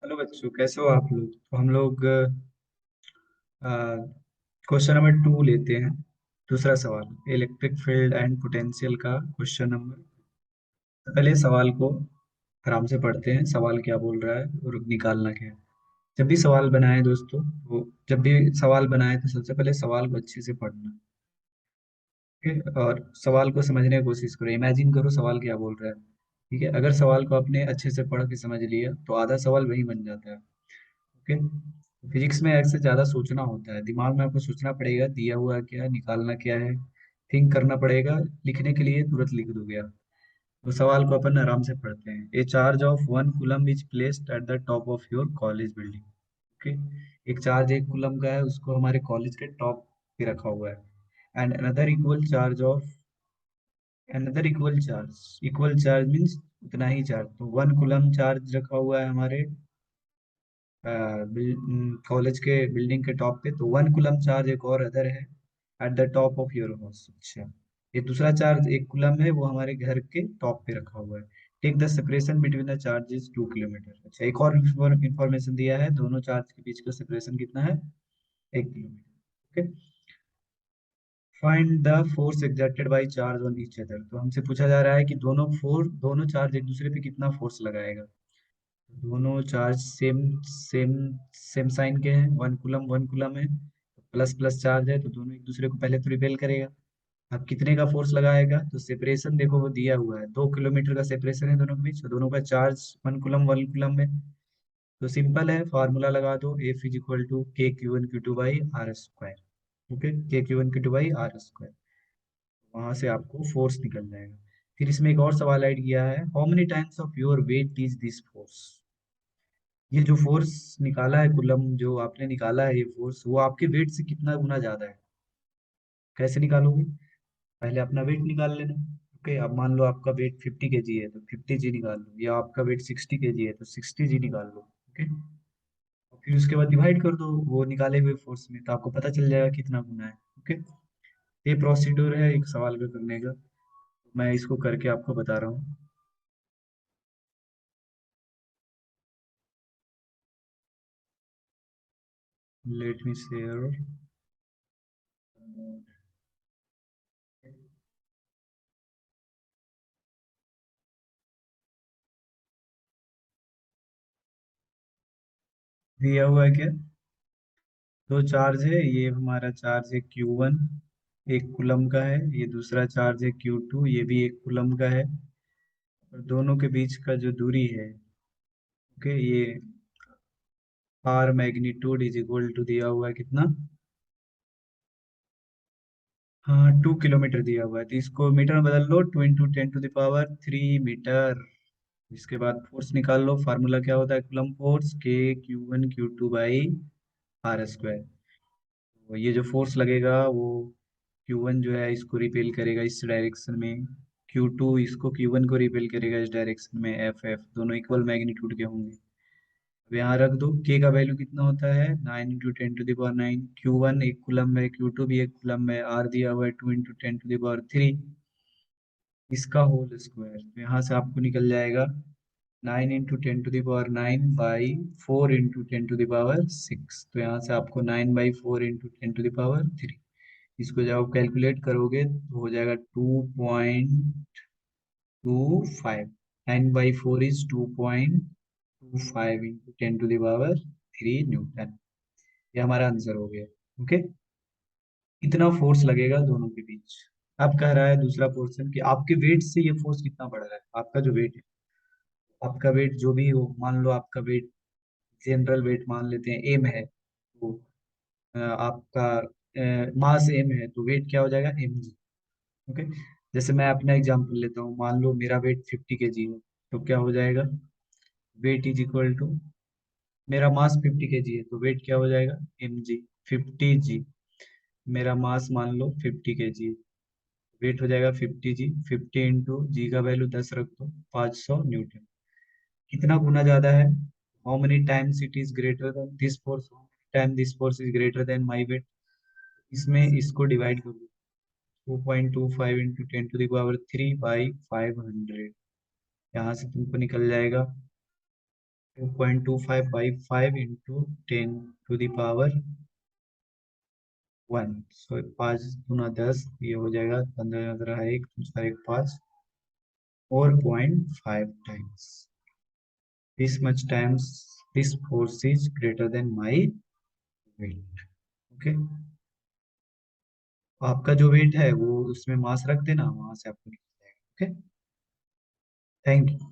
Hello बच्चों, कैसे हो आप लोग? तो हम लोग क्वेश्चन नंबर 2 लेते हैं। दूसरा सवाल, इलेक्ट्रिक फील्ड एंड पोटेंशियल का क्वेश्चन नंबर। पहले सवाल को आराम से पढ़ते हैं, सवाल क्या बोल रहा है और निकालना क्या है। जब भी सवाल बनाए दोस्तों, तो जब भी सवाल बनाए तो सबसे पहले सवाल को अच्छे से पढ़ना। ठीक है? और सवाल को समझने की कोशिश करो, इमेजिन करो सवाल क्या बोल रहा है। ठीक है, अगर सवाल को आपने अच्छे से पढ़ के समझ लिया तो आधा सवाल वही बन जाता है। ओके। फिजिक्स में ऐसे ज्यादा सोचना होता है, दिमाग में आपको सोचना पड़ेगा, दिया हुआ क्या है, निकालना क्या है, थिंक करना पड़ेगा। लिखने के लिए तुरंत लिख दोगे आप। तो सवाल को अपन आराम से पढ़ते हैं। ए charge of 1 coulomb is placed at the top of your college building. Okay. एक चार्ज 1 कूलम का है, उसको हमारे कॉलेज के टॉप पे रखा हुआ है। एंड इक्वल चार्ज मीन्स उतना ही चार्ज, तो 1 कूलम चार्ज रखा हुआ है हमारे कॉलेज के बिल्डिंग के टॉप पे। तो 1 कूलम चार्ज एक और अदर है at the top of your house. अच्छा, ये दूसरा चार्ज 1 कूलम है, वो हमारे घर के टॉप पे रखा हुआ है। Take the separation between the charges 2 kilometre. अच्छा, एक और इंफॉर्मेशन दिया है, दोनों चार्ज के बीच का सेपरेशन कितना है? 1 kilometre. Okay. Find the force exerted by charge on each other. तो हमसे पूछा जा रहा है कि दोनों चार्ज एक दूसरे पे कितना फोर्स लगाएगा। दोनों charge same same same sign के हैं, 1 कूलम है, तो प्लस प्लस चार्ज है, तो दोनों एक दूसरे को पहले तो रिपेल करेगा। अब कितने का फोर्स लगाएगा, तो सेपरेशन देखो वो दिया हुआ है, 2 किलोमीटर का सेपरेशन है दोनों के बीच, तो दोनों का चार्ज 1 कूलम में। तो सिंपल है, फार्मूला लगा दो, F is equal to K Q1 Q2 by R square. Okay, K Q1 Q2 by R square. वहां से आपको फोर्स निकल जाएगा। फिर इसमें एक और सवाल ऐड किया है, how many times of your weight is this force. ये जो फोर्स निकाला है, कुलम जो आपने निकाला है, ये फोर्स वो आपके वेट से कितना गुना ज्यादा है। कैसे निकालोगे? पहले अपना वेट निकाल लेना। ओके, अब मान लो आपका वेट 50 kg है, तो 50 g निकाल लो, या आपका वेट 60 kg है तो 60 g निकाल लो। ओके, और फिर उसके बाद डिवाइड कर दो वो निकाले हुए फोर्स में, तो आपको पता चल जाएगा कितना गुना है। ओके, ये प्रोसीड्यूर है एक सवाल को करने का। मैं इसको करके आपको बता रहा हूँ। Let me share. दिया हुआ है क्या? दो चार्ज है, ये हमारा चार्ज है Q1, 1 कूलम का है। ये दूसरा चार्ज है Q2, ये भी 1 कूलम का है। और दोनों के बीच का जो दूरी है, ओके, ये R magnitude is equal to दिया हुआ है कितना? हाँ, 2 किलोमीटर दिया हुआ है, तो इसको मीटर में बदल लो, 2 × 10⁻³ मीटर। इसके बाद फोर्स निकाल लो, फार्मूला क्या होता है coulomb force? K Q1 Q2 by R square. तो ये जो फोर्स लगेगा वो Q1 जो है इसको रिपेल करेगा इस डायरेक्शन में, Q2 इसको Q1 को रिपेल करेगा इस डायरेक्शन में, एफ एफ दोनों इक्वल मैग्नीट्यूड के होंगे। अब यहाँ रख दो, के का वैल्यू कितना होता है? 9 × 10⁹ Q1 1 कूलम है, Q2 भी 1 कूलम है, आर दिया हुआ है 2 × 10⁻³ इसका होल स्क्वायर। तो यहाँ से आपको निकल जाएगा 9 × 10⁻⁹ by 4 × 10⁻⁶। तो यहाँ से आपको 9/4 × 10⁻³ इसको जब आप कैलकुलेट करोगे तो हो जाएगा 2.25। 9/4 is 2.25 × 10⁻³ न्यूटन। ये हमारा आंसर हो गया। ओके, इतना फोर्स लगेगा दोनों के बीच। अब कह रहा है दूसरा पोर्शन कि आपके वेट से ये फोर्स कितना बढ़ रहा है। आपका जो वेट है, आपका वेट जो भी हो, मान लो आपका वेट, जनरल वेट मान लेते हैं एम है, तो आपका मास एम है, तो वेट क्या हो जाएगा? mg। ओके, जैसे मैं अपना एग्जांपल लेता हूँ, मान लो मेरा वेट 50 kg है, तो क्या हो जाएगा? वेट इज इक्वल टू, मेरा मास 50 kg है, तो वेट क्या हो जाएगा? mg 50g। मेरा मास मान लो 50 kg है, वेट हो जाएगा 50g। 50 × g का वैल्यू 10 रख दो, 500 न्यूटन। कितना गुना ज्यादा है? How many times it is greater than this force, time this force is greater than my weight. इसमें इसको डिवाइड कर दो, 2.25 × 10⁻³ by 500। यहाँ से तुमको निकल जाएगा 2.25/5 इंटू 10⁻1। सो 5 × 10 ये हो जाएगा 15 एक दूसरा एक 5 4.5 times this much times this force is greater than my weight। Okay, आपका जो वेट है वो उसमें मास रख देना, वहां से आपको निकल जाएगा। Okay, thank you.